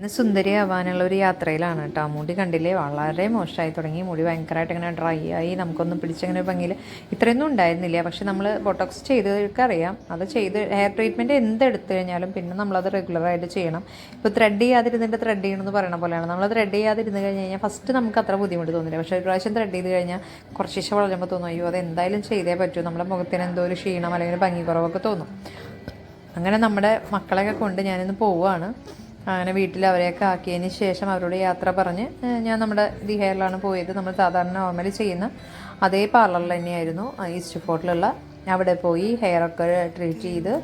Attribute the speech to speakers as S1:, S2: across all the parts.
S1: ഇന്ന് സുന്ദരിയാവാനുള്ള ഒരു യാത്രയിലാണ് കേട്ടോ. മുടി കണ്ടില്ലേ, വളരെ മോശമായി തുടങ്ങി. മുടി ഭയങ്കരമായിട്ട് ഇങ്ങനെ ഡ്രൈ ആയി, നമുക്കൊന്നും പിടിച്ചങ്ങനെ ഭംഗിയിൽ ഇത്രയൊന്നും ഉണ്ടായിരുന്നില്ല. പക്ഷെ നമ്മൾ ബോട്ടോക്സ് ചെയ്തവർക്ക് അറിയാം, അത് ചെയ്ത് ഹെയർ ട്രീറ്റ്മെൻറ്റ് എന്തെടുത്തു കഴിഞ്ഞാലും പിന്നെ നമ്മളത് റെഗുലറായിട്ട് ചെയ്യണം. ഇപ്പോൾ ത്രെഡ് ചെയ്യാതിരുന്നിട്ട് ത്രെഡ് ചെയ്യണമെന്ന് പറയുന്ന പോലെയാണ്. നമ്മൾ ത്രെഡ് ചെയ്യാതിരുന്ന് കഴിഞ്ഞ് കഴിഞ്ഞാൽ ഫസ്റ്റ് നമുക്ക് അത്ര ബുദ്ധിമുട്ട് തോന്നില്ല. പക്ഷേ ഒരു പ്രാവശ്യം ത്രെഡ് ചെയ്ത് കഴിഞ്ഞാൽ കുറച്ച് വളരുമ്പോൾ തോന്നും, അയ്യോ അത് എന്തായാലും ചെയ്തേ പറ്റൂ, നമ്മുടെ മുഖത്തിന് എന്തോ ഒരു ക്ഷീണം അല്ലെങ്കിൽ ഭംഗി കുറവൊക്കെ തോന്നും. അങ്ങനെ നമ്മുടെ മക്കളെയൊക്കെ കൊണ്ട് ഞാനിന്ന് പോവുകയാണ്. അങ്ങനെ വീട്ടിൽ അവരെയൊക്കെ ആക്കിയതിന് ശേഷം അവരോട് യാത്ര പറഞ്ഞ് ഞാൻ നമ്മുടെ ദി ഹെയറിലാണ് പോയത്. നമ്മൾ സാധാരണ നോർമലി ചെയ്യുന്ന അതേ പാർലറിൽ തന്നെയായിരുന്നു, ഈസ്റ്റ് ഫോർട്ടിലുള്ള. അവിടെ പോയി ഹെയറൊക്കെ ട്രീറ്റ് ചെയ്ത്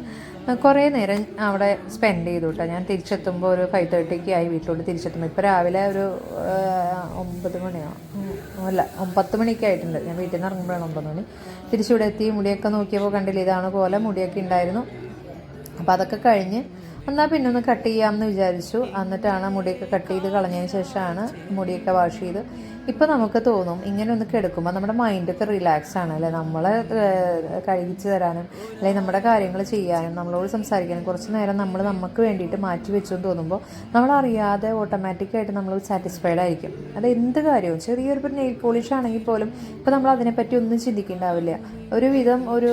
S1: കുറേ നേരം അവിടെ സ്പെൻഡ് ചെയ്തു കേട്ടോ. ഞാൻ തിരിച്ചെത്തുമ്പോൾ ഒരു 5:30 ആയി വീട്ടിലോട്ട് തിരിച്ചെത്തുമ്പോൾ. ഇപ്പോൾ രാവിലെ ഒരു 9 മണിയോ അല്ല 10 മണിയൊക്കെ ആയിട്ടുണ്ട്. ഞാൻ വീട്ടിൽ നിന്ന് ഇറങ്ങുമ്പോഴാണ് 9 മണി. തിരിച്ചിവിടെ എത്തി മുടിയൊക്കെ നോക്കിയപ്പോൾ കണ്ടില്ല, ഇതാണ് പോലെ മുടിയൊക്കെ ഉണ്ടായിരുന്നു. അപ്പോൾ അതൊക്കെ കഴിഞ്ഞ് എന്നാൽ പിന്നെ ഒന്ന് കട്ട് ചെയ്യാമെന്ന് വിചാരിച്ചു. എന്നിട്ടാണ് മുടിയൊക്കെ കട്ട് ചെയ്ത് കളഞ്ഞതിന് ശേഷമാണ് മുടിയൊക്കെ വാഷ് ചെയ്ത്. ഇപ്പോൾ നമുക്ക് തോന്നും ഇങ്ങനെ ഒന്ന് കിടക്കുമ്പോൾ നമ്മുടെ മൈൻഡൊക്കെ റിലാക്സ് ആണ് അല്ലേ, നമ്മളെ കഴിച്ചു തരാനും അല്ലെങ്കിൽ നമ്മുടെ കാര്യങ്ങൾ ചെയ്യാനും നമ്മളോട് സംസാരിക്കാനും കുറച്ച് നേരം നമ്മൾ നമുക്ക് വേണ്ടിയിട്ട് മാറ്റി വെച്ചെന്ന് തോന്നുമ്പോൾ നമ്മളറിയാതെ ഓട്ടോമാറ്റിക്കായിട്ട് നമ്മൾ സാറ്റിസ്ഫൈഡ് ആയിരിക്കും. അത് എന്ത് കാര്യവും, ചെറിയൊരു നെയിൽ പോളിഷ് ആണെങ്കിൽ പോലും ഇപ്പോൾ നമ്മൾ അതിനെപ്പറ്റി ഒന്നും ചിന്തിക്കേണ്ടാവില്ല. ഒരുവിധം ഒരു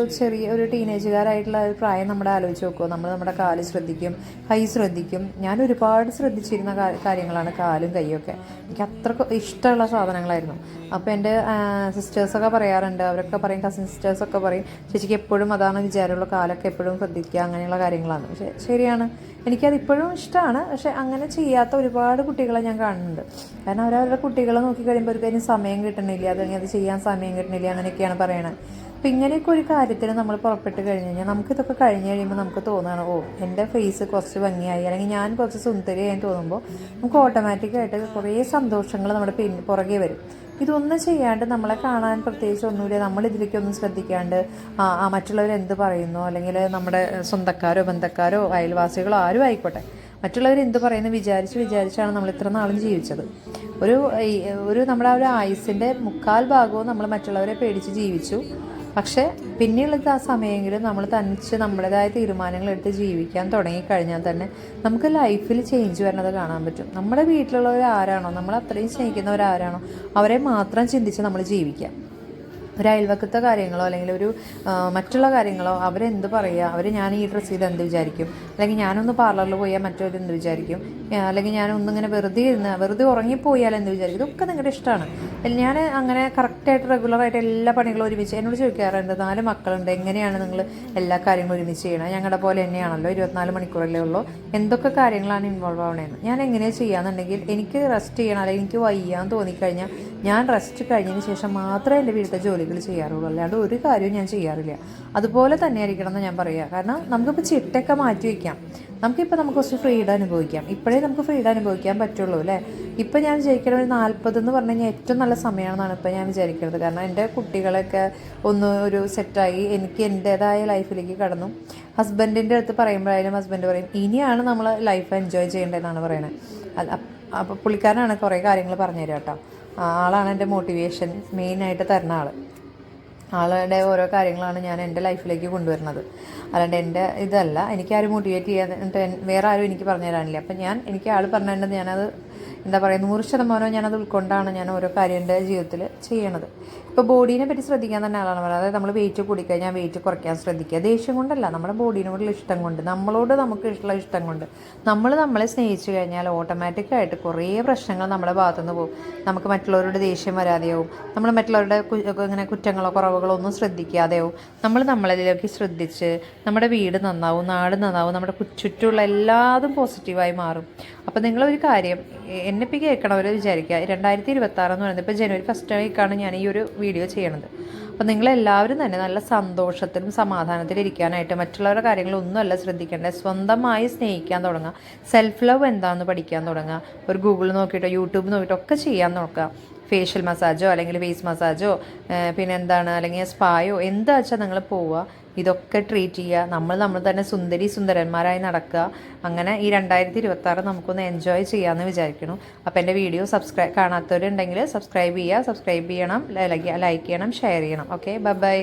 S1: ഒരു ടീനേജുകാരായിട്ടുള്ള ഒരു പ്രായം നമ്മുടെ ആലോചിച്ച് നോക്കുമോ, നമ്മൾ നമ്മുടെ കാല് ശ്രദ്ധിക്കും, കൈ ശ്രദ്ധിക്കും. ഞാൻ ഒരുപാട് ശ്രദ്ധിച്ചിരുന്ന കാര്യങ്ങളാണ് കാലും കൈയൊക്കെ. എനിക്ക് അത്രയ്ക്ക് ഇഷ്ടമുള്ള സാധനങ്ങളായിരുന്നു. അപ്പോൾ എൻ്റെ സിസ്റ്റേഴ്സൊക്കെ പറയാറുണ്ട്, അവരൊക്കെ പറയും, കസിൻ സിസ്റ്റേഴ്സൊക്കെ പറയും, ചേച്ചിക്ക് എപ്പോഴും അതാണ് വിചാരമുള്ള, കാലൊക്കെ എപ്പോഴും ശ്രദ്ധിക്കുക, അങ്ങനെയുള്ള കാര്യങ്ങളാണ്. പക്ഷേ ശരിയാണ്, എനിക്കത് ഇപ്പോഴും ഇഷ്ടമാണ്. പക്ഷേ അങ്ങനെ ചെയ്യാത്ത ഒരുപാട് കുട്ടികളെ ഞാൻ കാണുന്നുണ്ട്. കാരണം അവരവരുടെ കുട്ടികളെ നോക്കിക്കഴിയുമ്പോൾ അവർക്ക് അതിന് സമയം കിട്ടണില്ല, അല്ലെങ്കിൽ അത് ചെയ്യാൻ സമയം കിട്ടണില്ല, അങ്ങനെയൊക്കെയാണ് പറയണത്. അപ്പോൾ ഇങ്ങനെയൊക്കെ ഒരു കാര്യത്തിന് നമ്മൾ പുറപ്പെട്ട് കഴിഞ്ഞ് കഴിഞ്ഞാൽ നമുക്കിതൊക്കെ കഴിഞ്ഞ് കഴിയുമ്പോൾ നമുക്ക് തോന്നുകയാണ്, ഓ എൻ്റെ ഫേസ് കുറച്ച് ഭംഗിയായി, അല്ലെങ്കിൽ ഞാൻ കുറച്ച് സുന്ദരിയായി തോന്നുമ്പോൾ നമുക്ക് ഓട്ടോമാറ്റിക്കായിട്ട് കുറേ സന്തോഷങ്ങൾ നമ്മുടെ പുറകെ വരും. ഇതൊന്നും ചെയ്യാണ്ട് നമ്മളെ കാണാൻ പ്രത്യേകിച്ച് ഒന്നുമില്ല, നമ്മളിതിലേക്കൊന്നും ശ്രദ്ധിക്കാണ്ട് മറ്റുള്ളവരെന്ത് പറയുന്നു, അല്ലെങ്കിൽ നമ്മുടെ സ്വന്തക്കാരോ ബന്ധക്കാരോ അയൽവാസികളോ ആരും ആയിക്കോട്ടെ, മറ്റുള്ളവരെന്ത് പറയുന്നു വിചാരിച്ചാണ് നമ്മൾ ഇത്ര നാളും ജീവിച്ചത്. ഒരു നമ്മുടെ ആ ഒരു ആയുസിൻ്റെ 3/4 ഭാഗവും നമ്മൾ മറ്റുള്ളവരെ പേടിച്ച് ജീവിച്ചു. പക്ഷേ പിന്നെയുള്ളത് ആ സമയമെങ്കിലും നമ്മൾ തനിച്ച് നമ്മുടേതായ തീരുമാനങ്ങൾ എടുത്ത് ജീവിക്കാൻ തുടങ്ങിക്കഴിഞ്ഞാൽ തന്നെ നമുക്ക് ലൈഫിൽ ചേഞ്ച് വരുന്നത് കാണാൻ പറ്റും. നമ്മുടെ വീട്ടിലുള്ളവർ ആരാണോ, നമ്മൾ അത്രയും സ്നേഹിക്കുന്നവരാരാണോ അവരെ മാത്രം ചിന്തിച്ച് നമ്മൾ ജീവിക്കുക. ഒരു അയൽവക്കത്തെ കാര്യങ്ങളോ അല്ലെങ്കിൽ ഒരു മറ്റുള്ള കാര്യങ്ങളോ അവരെന്ത് പറയുക, ഞാൻ ഈ ഡ്രസ്സ് ചെയ്ത് എന്ത് വിചാരിക്കും, അല്ലെങ്കിൽ ഞാനൊന്ന് പാർലറിൽ പോയാൽ മറ്റവരെന്ത് വിചാരിക്കും, അല്ലെങ്കിൽ ഞാനൊന്നിങ്ങനെ വെറുതെ ഉറങ്ങിപ്പോയാൽ എന്ത് വിചാരിക്കും, ഇതൊക്കെ നിങ്ങളുടെ ഇഷ്ടമാണ്. ഞാൻ അങ്ങനെ കറക്റ്റായിട്ട് റെഗുലറായിട്ട് എല്ലാ പണികളും ഒരുമിച്ച് എന്നോട് ചോദിക്കാറുണ്ട്, 4 മക്കളുണ്ട്, എങ്ങനെയാണ് നിങ്ങൾ എല്ലാ കാര്യങ്ങളും ഒരുമിച്ച് ചെയ്യണം? ഞങ്ങളുടെ പോലെ തന്നെയാണല്ലോ, 24 മണിക്കൂറല്ലേ ഉള്ളൂ, എന്തൊക്കെ കാര്യങ്ങളാണ് ഇൻവോൾവ് ആവണേന്ന്. ഞാൻ എങ്ങനെയാണ് ചെയ്യാന്നുണ്ടെങ്കിൽ എനിക്ക് റെസ്റ്റ് ചെയ്യണം അല്ലെങ്കിൽ എനിക്ക് വയ്യാന്ന് തോന്നിക്കഴിഞ്ഞാൽ ഞാൻ റെസ്റ്റ് കഴിഞ്ഞതിന് ശേഷം മാത്രമേ എൻ്റെ വീട്ടിലത്തെ ജോലികൾ ചെയ്യാറുള്ളൂ, അല്ലാണ്ട് ഒരു കാര്യവും ഞാൻ ചെയ്യാറില്ല. അതുപോലെ തന്നെ ആയിരിക്കണം എന്ന് ഞാൻ പറയുക. കാരണം നമുക്കിപ്പോൾ ചിട്ടയൊക്കെ മാറ്റി വയ്ക്കാം, നമുക്ക് കുറച്ച് ഫ്രീഡം അനുഭവിക്കാം. ഇപ്പോഴേ നമുക്ക് ഫ്രീഡം അനുഭവിക്കാൻ പറ്റുള്ളൂ അല്ലേ. ഇപ്പം ഞാൻ വിചാരിക്കണം ഒരു 40 എന്ന് പറഞ്ഞു കഴിഞ്ഞാൽ ഏറ്റവും നല്ല സമയമാണെന്നാണ് ഇപ്പോൾ ഞാൻ വിചാരിക്കുന്നത്. കാരണം എൻ്റെ കുട്ടികളൊക്കെ ഒരു സെറ്റായി എനിക്ക് എൻ്റേതായ ലൈഫിലേക്ക് കടന്നു. ഹസ്ബൻഡിൻ്റെ അടുത്ത് പറയുമ്പോഴായാലും ഹസ്ബൻഡ് പറയും, ഇനിയാണ് നമ്മൾ ലൈഫ് എൻജോയ് ചെയ്യേണ്ടതെന്നാണ് പറയണത്. അപ്പോൾ പുള്ളിക്കാരനാണ് കുറേ കാര്യങ്ങൾ പറഞ്ഞു തരിക കേട്ടോ. ആളാണ് എൻ്റെ മോട്ടിവേഷൻ മെയിനായിട്ട് തരുന്ന ആളുടെ ഓരോ കാര്യങ്ങളാണ് ഞാൻ എൻ്റെ ലൈഫിലേക്ക് കൊണ്ടുവരുന്നത്. അല്ലാണ്ട് എൻ്റെ ഇതല്ല, എനിക്കാരും മോട്ടിവേറ്റ് ചെയ്യാൻ വേറെ ആരും എനിക്ക് പറഞ്ഞു തരാനില്ല. അപ്പം എനിക്ക് ആൾ പറഞ്ഞു തരുന്നത് ഞാനത് 100% ഞാനത് ഉൾക്കൊണ്ടാണ് ഞാൻ ഓരോ കാര്യം എൻ്റെ ജീവിതത്തിൽ ചെയ്യണത്. ഇപ്പോൾ ബോഡീനെ പറ്റി ശ്രദ്ധിക്കാൻ തന്നെ ആളാണ് പറയുന്നത്. അതായത് നമ്മൾ വെയിറ്റ് കൂടിക്കഴിഞ്ഞാൽ വെയിറ്റ് കുറയ്ക്കാൻ ശ്രദ്ധിക്കുക. ദേഷ്യം കൊണ്ടല്ല, നമ്മുടെ ബോഡീനോടുള്ള ഇഷ്ടം കൊണ്ട്, നമുക്ക് ഇഷ്ടമുള്ള ഇഷ്ടം കൊണ്ട് നമ്മളെ സ്നേഹിച്ചു കഴിഞ്ഞാൽ ഓട്ടോമാറ്റിക്കായിട്ട് കുറേ പ്രശ്നങ്ങൾ നമ്മുടെ ഭാഗത്തുനിന്ന് പോകും. നമുക്ക് മറ്റുള്ളവരുടെ ദേഷ്യം വരാതെയാവും, നമ്മൾ മറ്റുള്ളവരുടെ ഇങ്ങനെ കുറ്റങ്ങളോ കുറവുകളോ ഒന്നും ശ്രദ്ധിക്കാതെയാവും. നമ്മളതിലേക്ക് ശ്രദ്ധിച്ച് നമ്മുടെ വീട് നന്നാവും, നാട് നന്നാവും, നമ്മുടെ ചുറ്റുമുള്ള എല്ലാതും പോസിറ്റീവായി മാറും. അപ്പോൾ നിങ്ങളൊരു കാര്യം എന്നെപ്പി കേൾക്കണവർ വിചാരിക്കുക, 2026 എന്ന് പറയുന്നത് ഇപ്പോൾ ജനുവരി 1st വീക്കാണ് ഞാൻ ഈ ഒരു വീഡിയോ ചെയ്യണത്. അപ്പോൾ നിങ്ങളെല്ലാവരും തന്നെ നല്ല സന്തോഷത്തിലും സമാധാനത്തിലും ഇരിക്കാനായിട്ട് മറ്റുള്ളവരുടെ കാര്യങ്ങളൊന്നുമല്ല ശ്രദ്ധിക്കേണ്ടത്, സ്വന്തമായി സ്നേഹിക്കാൻ തുടങ്ങുക, സെൽഫ് ലവ് എന്താണെന്ന് പഠിക്കാൻ തുടങ്ങുക. ഒരു ഗൂഗിൾ നോക്കിയിട്ടോ യൂട്യൂബ് നോക്കിയിട്ടോ ഒക്കെ ചെയ്യാൻ നോക്കുക. ഫേഷ്യൽ മസാജോ അല്ലെങ്കിൽ ഫേസ് മസാജോ പിന്നെ അല്ലെങ്കിൽ സ്പായോ എന്താ വെച്ചാൽ നിങ്ങൾ പോവുക, ഇതൊക്കെ ട്രീറ്റ് ചെയ്യുക. നമ്മൾ തന്നെ സുന്ദരന്മാരായി നടക്കുക. അങ്ങനെ ഈ 2026 നമുക്കൊന്ന് എൻജോയ് ചെയ്യാമെന്ന് വിചാരിക്കണം. അപ്പോൾ എൻ്റെ വീഡിയോ കാണാത്തവരുണ്ടെങ്കിൽ സബ്സ്ക്രൈബ് ചെയ്യണം, ലൈക്ക് ചെയ്യണം, ഷെയർ ചെയ്യണം. Okay, by.